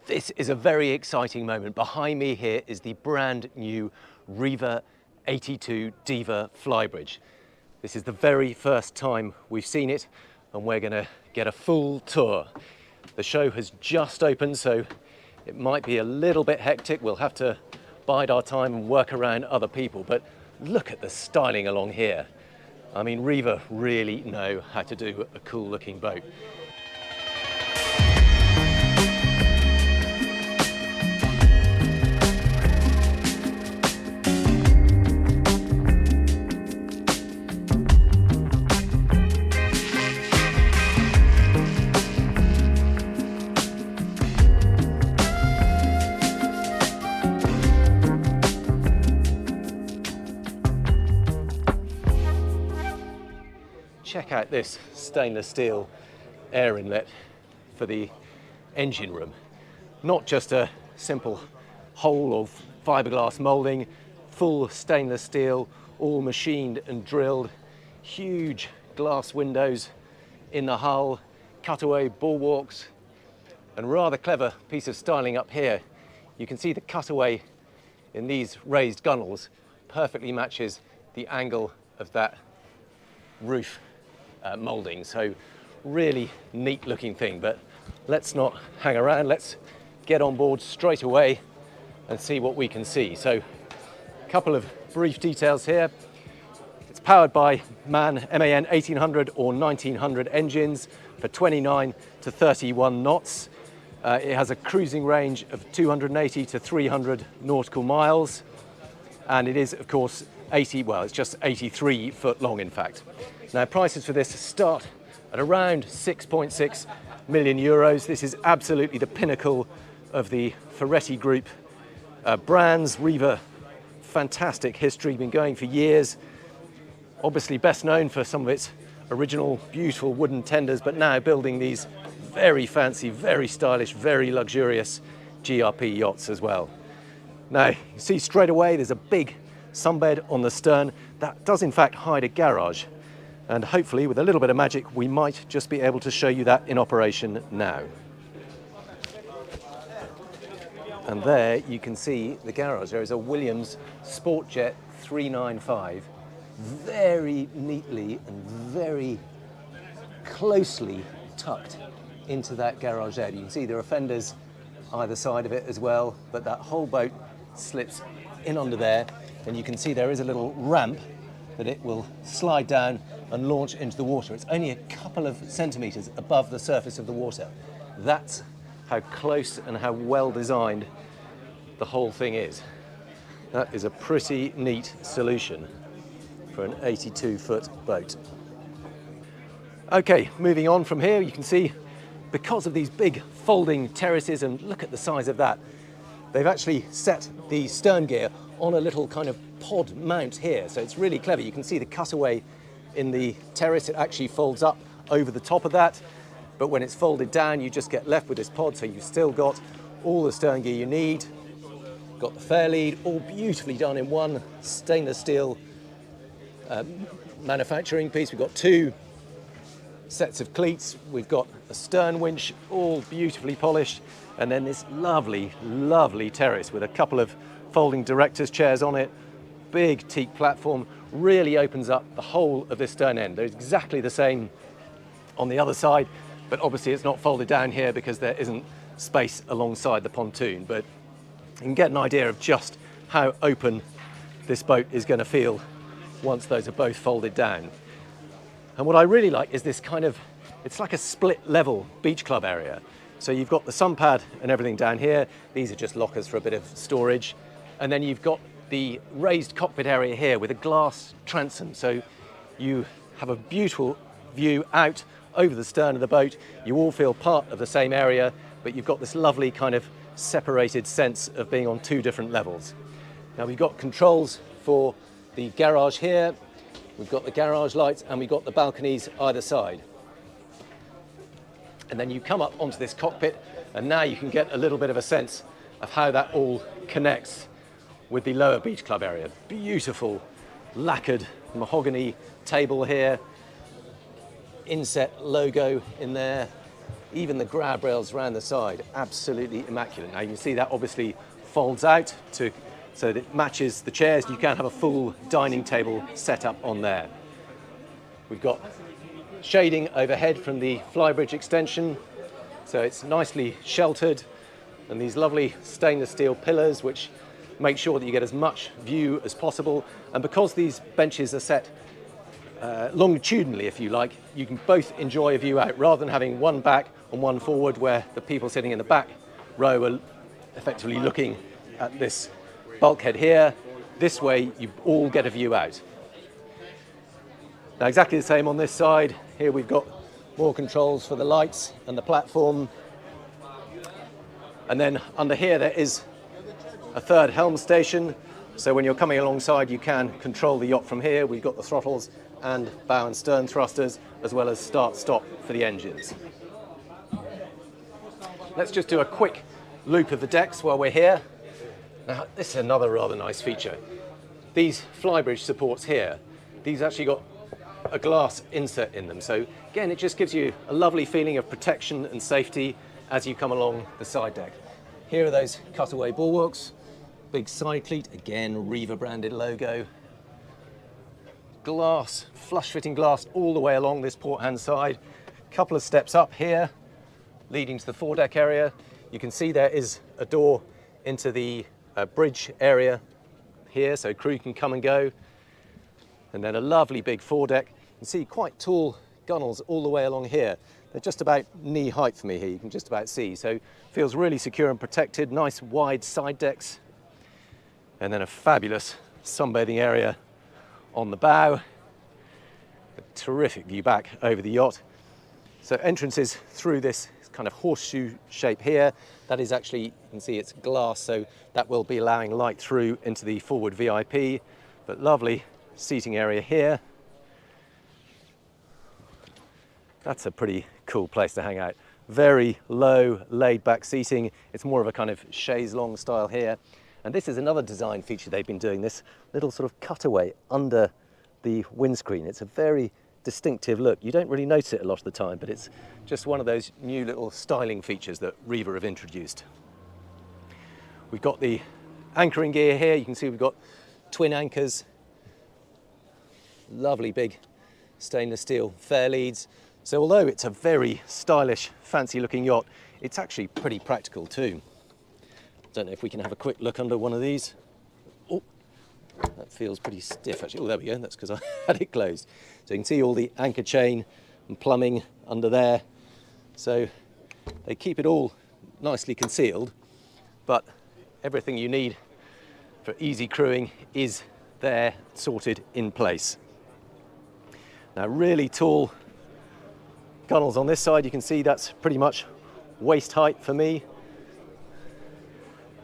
This is a very exciting moment. Behind me here is the brand new Riva 82 Diva flybridge. This is the very first time we've seen it, and we're going to get a full tour. The show has just opened, so it might be a little bit hectic. We'll have to bide our time and work around other people, but look at the styling along here. I mean, Riva really know how to do a cool looking boat. Check out this stainless steel air inlet for the engine room. Not just a simple hole of fiberglass molding, full stainless steel, all machined and drilled, huge glass windows in the hull, cutaway bulwarks, and rather clever piece of styling up here. You can see the cutaway in these raised gunnels perfectly matches the angle of that roof moulding, so really neat looking thing. But let's not hang around, let's get on board straight away and see what we can see. So a couple of brief details here. It's powered by MAN 1800 or 1900 engines for 29 to 31 knots. It has a cruising range of 280 to 300 nautical miles, and it is of course it's just 83 foot long in fact. Now prices for this start at around 6.6 million euros. This is absolutely the pinnacle of the Ferretti Group brands. Riva, fantastic history, been going for years. Obviously best known for some of its original beautiful wooden tenders, but now building these very fancy, very stylish, very luxurious GRP yachts as well. Now you see straight away there's a big sunbed on the stern that does in fact hide a garage, and hopefully with a little bit of magic we might just be able to show you that in operation now. And there you can see the garage. There is a Williams Sportjet 395 very neatly and very closely tucked into that garage there. You can see there are fenders either side of it as well, but that whole boat slips in under there, and you can see there is a little ramp that it will slide down and launch into the water. It's only a couple of centimetres above the surface of the water. That's how close and how well designed the whole thing is. That is a pretty neat solution for an 82-foot boat. Okay, moving on from here, you can see because of these big folding terraces, and look at the size of that, they've actually set the stern gear on a little kind of pod mount here. So it's really clever. You can see the cutaway in the terrace. It actually folds up over the top of that. But when it's folded down, you just get left with this pod. So you've still got all the stern gear you need. Got the fair lead, all beautifully done in one stainless steel manufacturing piece. We've got two sets of cleats. We've got a stern winch, all beautifully polished. And then this lovely, lovely terrace with a couple of folding director's chairs on it. Big teak platform, really opens up the whole of this stern end. They're exactly the same on the other side, but obviously it's not folded down here because there isn't space alongside the pontoon. But you can get an idea of just how open this boat is going to feel once those are both folded down. And what I really like is this kind of, it's like a split level beach club area. So you've got the sun pad and everything down here. These are just lockers for a bit of storage. And then you've got the raised cockpit area here with a glass transom. So you have a beautiful view out over the stern of the boat. You all feel part of the same area, but you've got this lovely kind of separated sense of being on two different levels. Now we've got controls for the garage here. We've got the garage lights and we've got the balconies either side. And then you come up onto this cockpit, and now you can get a little bit of a sense of how that all connects with the lower beach club area. Beautiful lacquered mahogany table here, inset logo in there, Even the grab rails around the side, absolutely immaculate. Now you can see that obviously folds out so that it matches the chairs. You can have a full dining table set up on there. We've got shading overhead from the flybridge extension, so it's nicely sheltered, and these lovely stainless steel pillars which make sure that you get as much view as possible. And because these benches are set longitudinally, if you like, you can both enjoy a view out rather than having one back and one forward where the people sitting in the back row are effectively looking at this bulkhead here. This way you all get a view out. Now exactly the same on this side. Here we've got more controls for the lights and the platform. And then under here there is a third helm station. So when you're coming alongside you can control the yacht from here. We've got the throttles and bow and stern thrusters, as well as start-stop for the engines. Let's just do a quick loop of the decks while we're here. Now, this is another rather nice feature. These flybridge supports here, these actually got a glass insert in them. So again, it just gives you a lovely feeling of protection and safety as you come along the side deck. Here are those cutaway bulwarks, big side cleat, again, Riva branded logo. Glass, flush fitting glass all the way along this port hand side. Couple of steps up here, leading to the foredeck area. You can see there is a door into the bridge area here, so crew can come and go. And then a lovely big foredeck. You can see quite tall gunnels all the way along here. They're just about knee height for me here, you can just about see. So feels really secure and protected, nice wide side decks. And then a fabulous sunbathing area on the bow. A terrific view back over the yacht. So entrances through this kind of horseshoe shape here. That is actually, you can see it's glass, so that will be allowing light through into the forward VIP. But lovely seating area here. That's a pretty cool place to hang out. Very low, laid-back seating. It's more of a kind of chaise longue style here. And this is another design feature they've been doing, this little sort of cutaway under the windscreen. It's a very distinctive look. You don't really notice it a lot of the time, but it's just one of those new little styling features that Riva have introduced. We've got the anchoring gear here. You can see we've got twin anchors, lovely big stainless steel fair leads. So although it's a very stylish, fancy looking yacht, it's actually pretty practical too. Don't know if we can have a quick look under one of these. Oh, that feels pretty stiff actually. Oh, there we go, that's because I had it closed. So you can see all the anchor chain and plumbing under there. So they keep it all nicely concealed, but everything you need for easy crewing is there, sorted in place. Now really tall gunnels on this side. You can see that's pretty much waist height for me.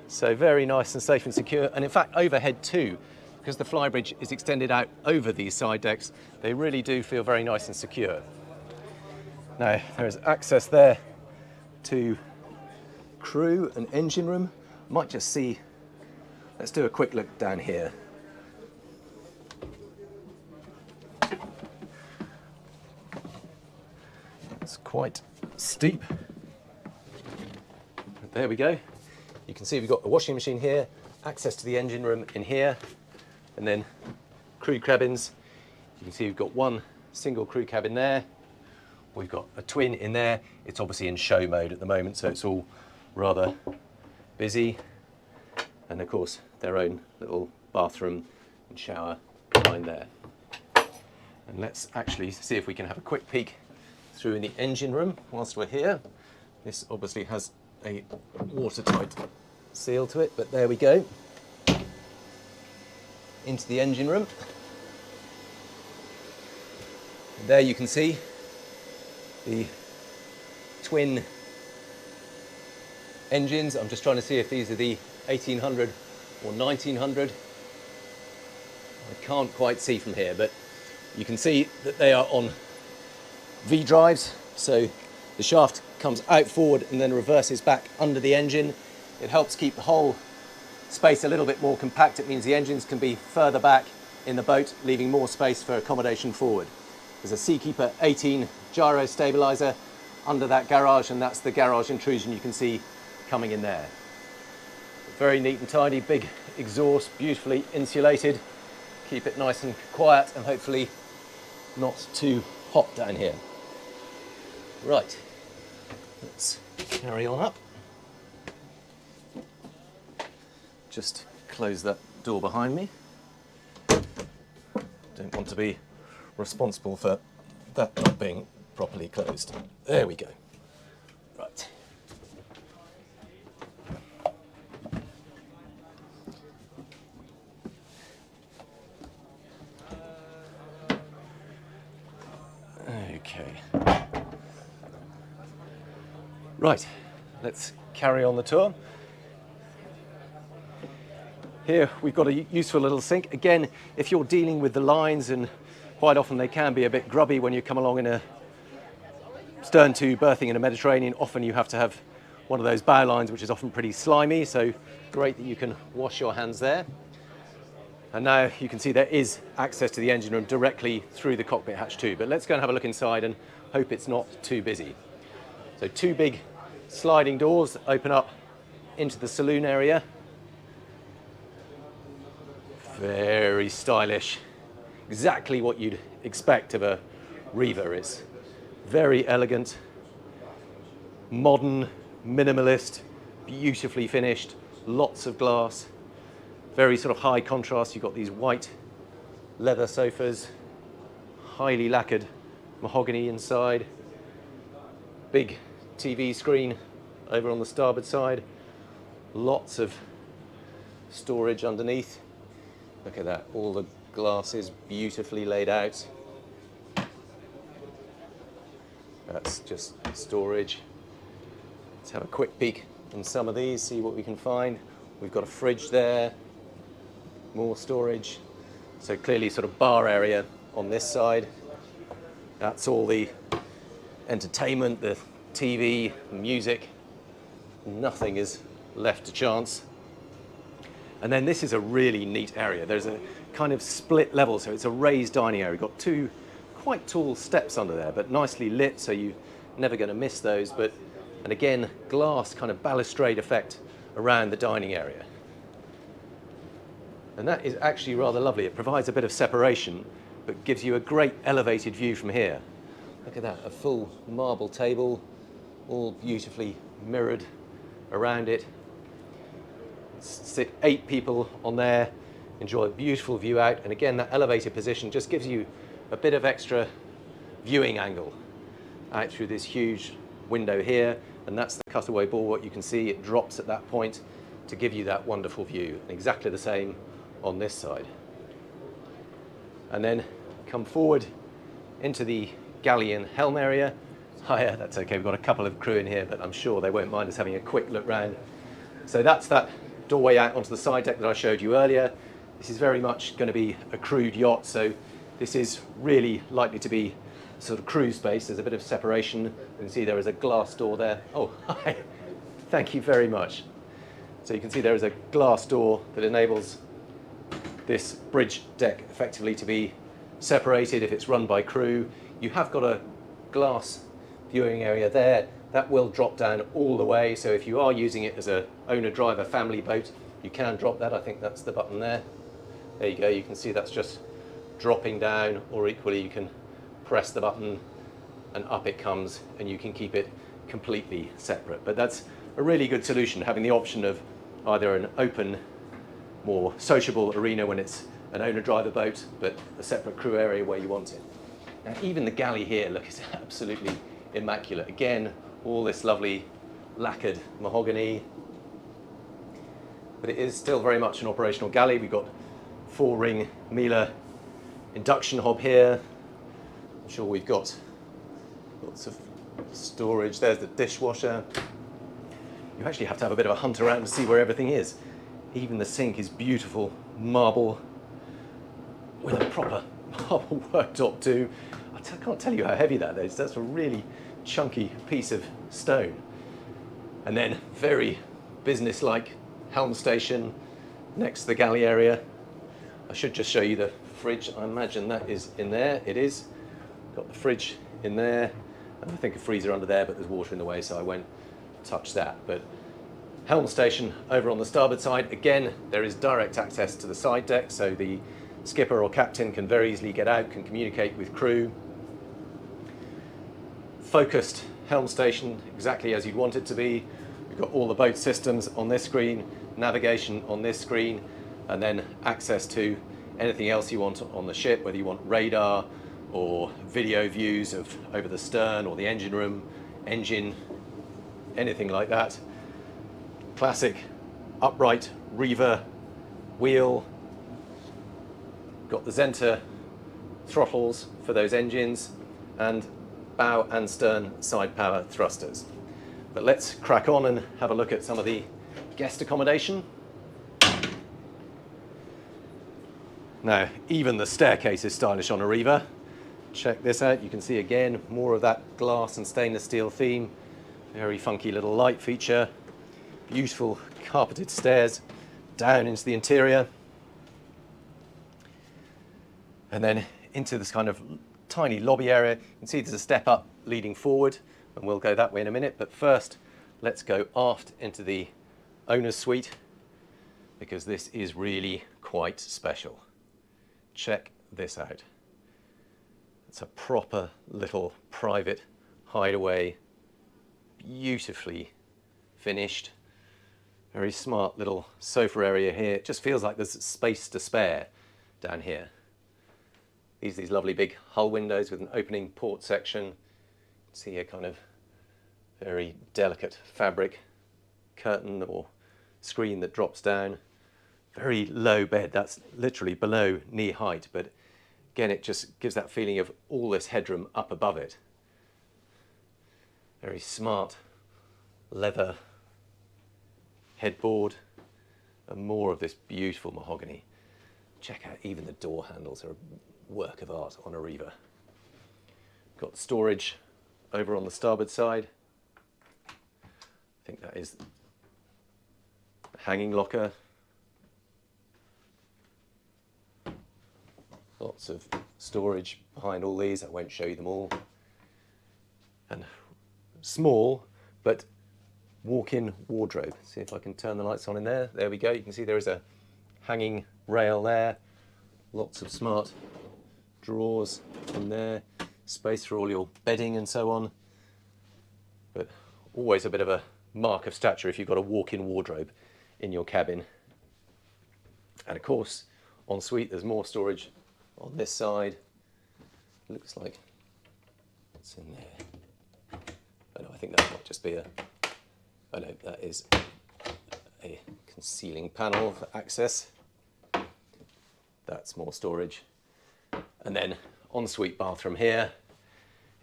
So very nice and safe and secure. And in fact, overhead too, because the flybridge is extended out over these side decks, they really do feel very nice and secure. Now, there's access there to crew and engine room. Might just see, let's do a quick look down here. It's quite steep. There we go. You can see we've got the washing machine here, access to the engine room in here, and then crew cabins. You can see we've got one single crew cabin there. We've got a twin in there. It's obviously in show mode at the moment, so it's all rather busy. And of course, their own little bathroom and shower behind there. And let's actually see if we can have a quick peek through in the engine room whilst we're here. This obviously has a watertight seal to it, but there we go. Into the engine room. And there you can see the twin engines. I'm just trying to see if these are the 1800 or 1900. I can't quite see from here, but you can see that they are on V drives, so the shaft comes out forward and then reverses back under the engine. It helps keep the whole space a little bit more compact. It means the engines can be further back in the boat, leaving more space for accommodation forward. There's a Seakeeper 18 gyro stabilizer under that garage, and that's the garage intrusion you can see coming in there. Very neat and tidy, big exhaust, beautifully insulated. Keep it nice and quiet and hopefully not too hot down here. Right, let's carry on up. Just close that door behind me. Don't want to be responsible for that not being properly closed. There we go. Right. Okay. Right, let's carry on the tour. Here we've got a useful little sink. Again, if you're dealing with the lines, and quite often they can be a bit grubby when you come along in a stern to berthing in a Mediterranean, often you have to have one of those bow lines, which is often pretty slimy, so great that you can wash your hands there. And now you can see there is access to the engine room directly through the cockpit hatch too, but let's go and have a look inside and hope it's not too busy. So two big sliding doors open up into the saloon area. Very stylish, exactly what you'd expect of a Riva. It's very elegant, modern, minimalist, beautifully finished, lots of glass, very sort of high contrast. You've got these white leather sofas, highly lacquered mahogany inside, big TV screen over on the starboard side, lots of storage underneath. Look at that, all the glasses beautifully laid out. That's just storage. Let's have a quick peek in some of these, see what we can find. We've got a fridge there, more storage. So clearly sort of bar area on this side. That's all the entertainment, the TV, music. Nothing is left to chance. And then this is a really neat area. There's a kind of split level, so it's a raised dining area. We've got two quite tall steps under there, but nicely lit, so you're never going to miss those. And again, glass kind of balustrade effect around the dining area. And that is actually rather lovely. It provides a bit of separation, but gives you a great elevated view from here. Look at that, a full marble table, all beautifully mirrored around it. Sit 8 people on there, enjoy a beautiful view out, and again that elevated position just gives you a bit of extra viewing angle out through this huge window here, and that's the cutaway bulwark. You can see it drops at that point to give you that wonderful view, and exactly the same on this side. And then come forward into the galley and helm area. Hiya, that's okay, we've got a couple of crew in here, but I'm sure they won't mind us having a quick look round. So that's that doorway out onto the side deck that I showed you earlier. This is very much going to be a crewed yacht, so this is really likely to be sort of cruise space. There's a bit of separation. You can see there is a glass door there. Oh, hi. Thank you very much. So you can see there is a glass door that enables this bridge deck effectively to be separated if it's run by crew. You have got a glass viewing area there. That will drop down all the way, so if you are using it as a owner-driver family boat, you can drop that. I think that's the button there. There you go, you can see that's just dropping down, or equally you can press the button and up it comes, and you can keep it completely separate. But that's a really good solution, having the option of either an open, more sociable arena when it's an owner-driver boat, but a separate crew area where you want it. Now even the galley here, look, it's absolutely immaculate. Again, all this lovely lacquered mahogany, but it is still very much an operational galley. We've got 4-ring Miele induction hob here. I'm sure we've got lots of storage. There's the dishwasher. You actually have to have a bit of a hunt around to see where everything is. Even the sink is beautiful marble with a proper marble worktop too. I can't tell you how heavy that is. That's a really chunky piece of stone. And then very business-like helm station next to the galley area. I should just show you the fridge. I imagine that is in there. It is. Got the fridge in there. And I think a freezer under there, but there's water in the way, so I won't touch that. But helm station over on the starboard side. Again, there is direct access to the side deck, so the skipper or captain can very easily get out, can communicate with crew. Focused helm station, exactly as you'd want it to be. We've got all the boat systems on this screen, navigation on this screen, and then access to anything else you want on the ship, whether you want radar or video views of over the stern or the engine room, engine, anything like that. Classic upright Riva wheel. Got the Zenta throttles for those engines, and bow and stern side power thrusters. But let's crack on and have a look at some of the guest accommodation. Now, even the staircase is stylish on a Riva. Check this out. You can see again more of that glass and stainless steel theme. Very funky little light feature. Beautiful carpeted stairs down into the interior. And then into this kind of tiny lobby area. You can see there's a step up leading forward, and we'll go that way in a minute. But first, let's go aft into the owner's suite, because this is really quite special. Check this out. It's a proper little private hideaway, beautifully finished. Very smart little sofa area here. It just feels like there's space to spare down here. These lovely big hull windows with an opening port section. You can see a kind of very delicate fabric curtain or screen that drops down. Very low bed, that's literally below knee height, but again it just gives that feeling of all this headroom up above it. Very smart leather headboard and more of this beautiful mahogany. Check out, even the door handles are a work of art on a Riva. Got storage over on the starboard side. I think that is a hanging locker. Lots of storage behind all these. I won't show you them all. And small, but walk-in wardrobe. See if I can turn the lights on in there. There we go. You can see there is a hanging rail there. Lots of smart drawers in there. Space for all your bedding and so on. But always a bit of a mark of stature if you've got a walk-in wardrobe in your cabin. And of course, en suite, there's more storage on this side. Looks like what's in there. Oh no, I think that might just be a, oh no, that is a concealing panel for access. That's more storage. And then ensuite bathroom here.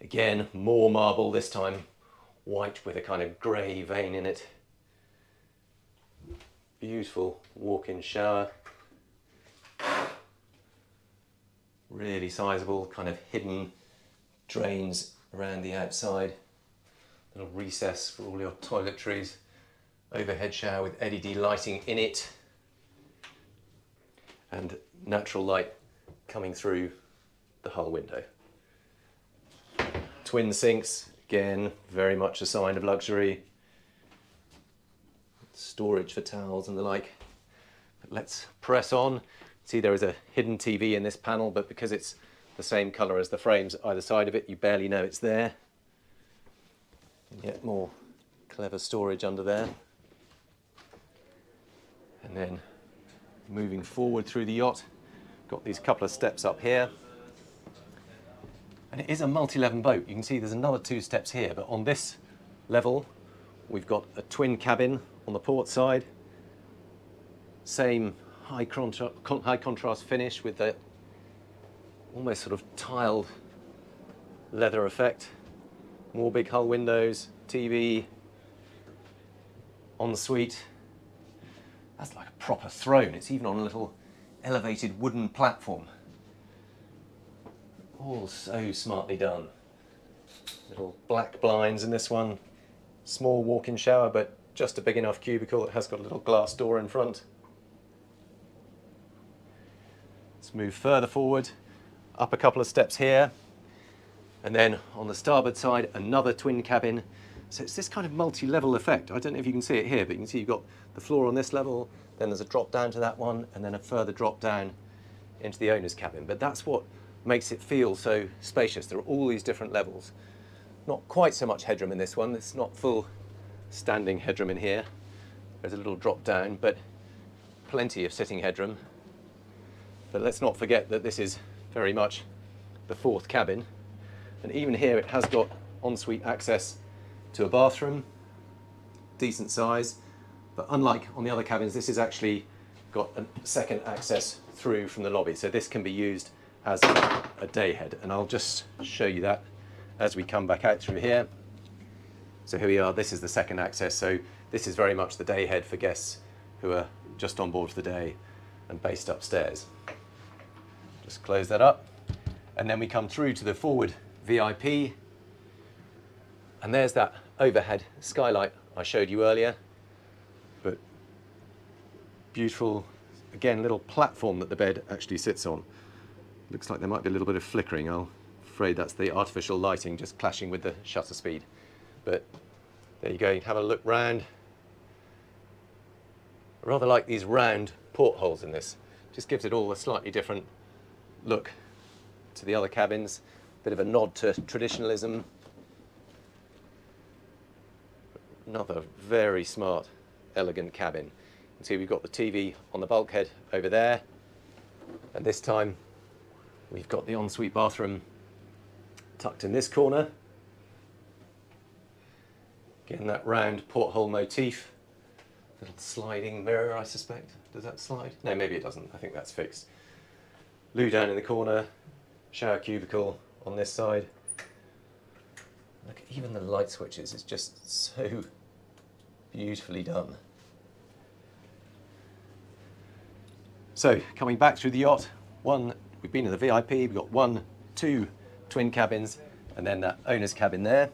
Again, more marble, this time white with a kind of grey vein in it. Beautiful walk-in shower. Really sizable, kind of hidden drains around the outside. Little recess for all your toiletries. Overhead shower with LED lighting in it. And natural light coming through the hull window. Twin sinks, again, very much a sign of luxury. Storage for towels and the like. But let's press on. See, there is a hidden TV in this panel, but because it's the same colour as the frames either side of it, you barely know it's there. And yet more clever storage under there. And then moving forward through the yacht, got these couple of steps up here. And it is a multi-level boat. You can see there's another 2 steps here, but on this level, we've got a twin cabin on the port side. Same high contrast finish with the almost sort of tiled leather effect. More big hull windows, TV, ensuite. That's like a proper throne. It's even on a little elevated wooden platform. All so smartly done. Little black blinds in this one. Small walk-in shower, but just a big enough cubicle. It has got a little glass door in front. Let's move further forward, up a couple of steps here. And then on the starboard side, another twin cabin. So it's this kind of multi-level effect. I don't know if you can see it here, but you can see you've got the floor on this level, then there's a drop down to that one, and then a further drop down into the owner's cabin. But that's what makes it feel so spacious. There are all these different levels. Not quite so much headroom in this one. It's not full standing headroom in here. There's a little drop down, but plenty of sitting headroom. But let's not forget that this is very much the fourth cabin. And even here it has got ensuite access to a bathroom, decent size. But unlike on the other cabins, this has actually got a second access through from the lobby. So this can be used as a day head. And I'll just show you that as we come back out through here. So here we are, this is the second access. So this is very much the day head for guests who are just on board for the day and based upstairs. Just close that up. And then we come through to the forward VIP. And there's that overhead skylight I showed you earlier. But beautiful, again, little platform that the bed actually sits on. Looks like there might be a little bit of flickering. I'm afraid that's the artificial lighting just clashing with the shutter speed. But there you go, you can have a look round. I rather like these round portholes in this. Just gives it all a slightly different look to the other cabins. Bit of a nod to traditionalism. Another very smart, elegant cabin. You can see we've got the TV on the bulkhead over there. And this time we've got the ensuite bathroom tucked in this corner. Again, that round porthole motif. Little sliding mirror, I suspect. Does that slide? No, maybe it doesn't. I think that's fixed. Loo down in the corner. Shower cubicle on this side. Look, even the light switches, it's just so beautifully done. So, coming back through the yacht, we've been in the VIP, we've got 1, 2 twin cabins, and then that owner's cabin there.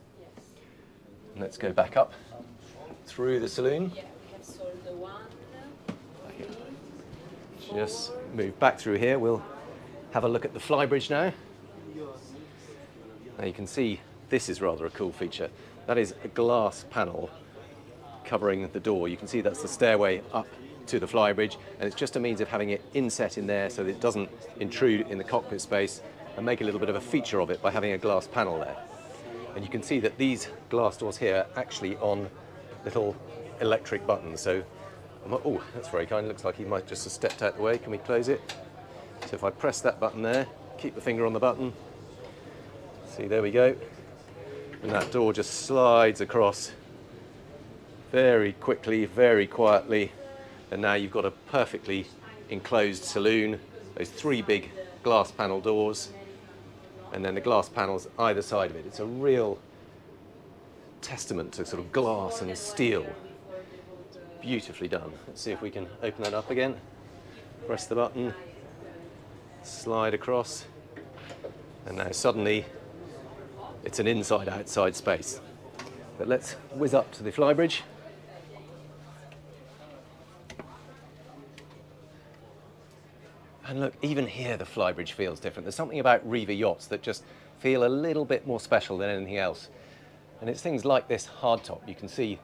And let's go back up through the saloon. Yeah, we have sold the 1, 3, Just move back through here. We'll have a look at the flybridge now. Now you can see this is rather a cool feature. That is a glass panel covering the door. You can see that's the stairway up to the flybridge, and it's just a means of having it inset in there so that it doesn't intrude in the cockpit space, and make a little bit of a feature of it by having a glass panel there. And you can see that these glass doors here are actually on little electric buttons. So, oh, that's very kind. Looks like he might just have stepped out the way. Can we close it? So if I press that button there, keep the finger on the button. See, there we go. And that door just slides across very quickly, very quietly. And now you've got a perfectly enclosed saloon. Those 3 big glass panel doors. And then the glass panels either side of it. It's a real testament to sort of glass and steel. Beautifully done. Let's see if we can open that up again. Press the button, slide across, and now suddenly it's an inside-outside space. But let's whiz up to the flybridge. And look, even here the flybridge feels different. There's something about Riva yachts that just feel a little bit more special than anything else. And it's things like this hardtop. You can see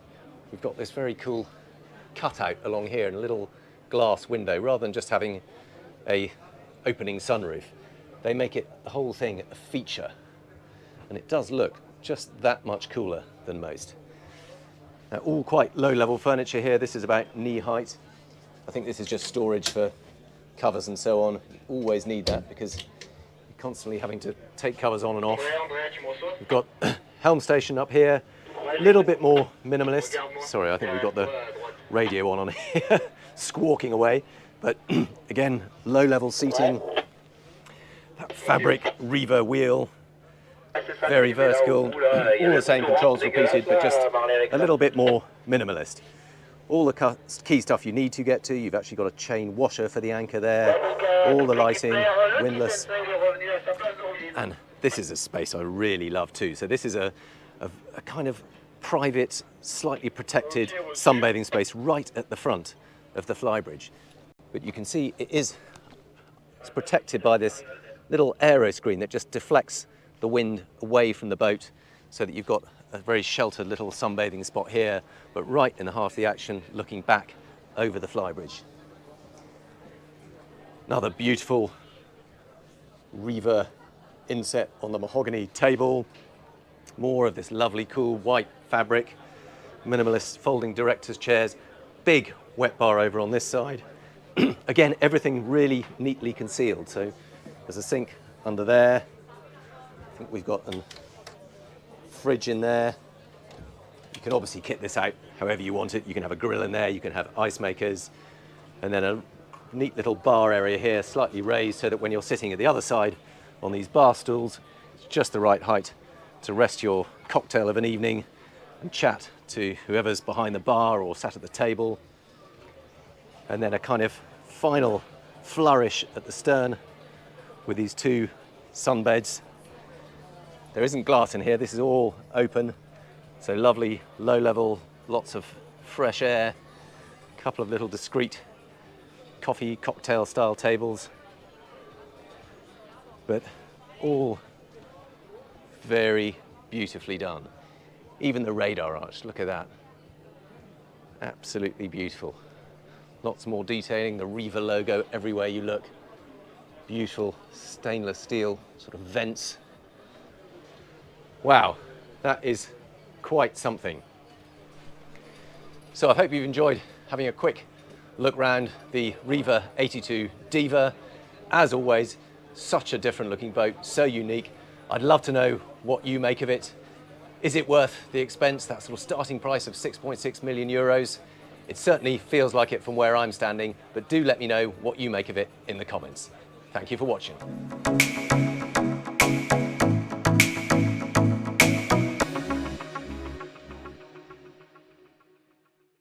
we've got this very cool cutout along here and a little glass window. Rather than just having a opening sunroof, they make it, the whole thing, a feature. And it does look just that much cooler than most. Now, all quite low-level furniture here. This is about knee height. I think this is just storage for covers and so on. You always need that because you're constantly having to take covers on and off. We've got helm station up here, a little bit more minimalist. Sorry, I think we've got the radio on here, squawking away. But again, low-level seating, that fabric Riva wheel, very vertical, all the same controls repeated, but just a little bit more minimalist. All the key stuff you need to get to. You've actually got a chain washer for the anchor there, all the lighting, windlass. And this is a space I really love too. So this is a kind of private, slightly protected sunbathing space right at the front of the flybridge. But you can see it's protected by this little aero screen that just deflects the wind away from the boat so that you've got a very sheltered little sunbathing spot here, but right in the heart of the action, looking back over the flybridge. Another beautiful Riva inset on the mahogany table. More of this lovely, cool white fabric. Minimalist folding director's chairs. Big wet bar over on this side. Again, everything really neatly concealed. So there's a sink under there. I think we've got a fridge in there. You can obviously kit this out however you want it. You can have a grill in there, you can have ice makers, and then a neat little bar area here, slightly raised so that when you're sitting at the other side on these bar stools, it's just the right height to rest your cocktail of an evening and chat to whoever's behind the bar or sat at the table. And then a kind of final flourish at the stern with these two sunbeds. There isn't glass in here, this is all open, so lovely low level, lots of fresh air, a couple of little discreet coffee cocktail style tables, but all very beautifully done. Even the radar arch, look at that. Absolutely beautiful. Lots more detailing, the Riva logo everywhere you look. Beautiful stainless steel sort of vents. Wow, that is quite something. So I hope you've enjoyed having a quick look round the Riva 82 Diva. As always, such a different looking boat, so unique. I'd love to know what you make of it. Is it worth the expense, that sort of starting price of 6.6 million euros? It certainly feels like it from where I'm standing, but do let me know what you make of it in the comments. Thank you for watching.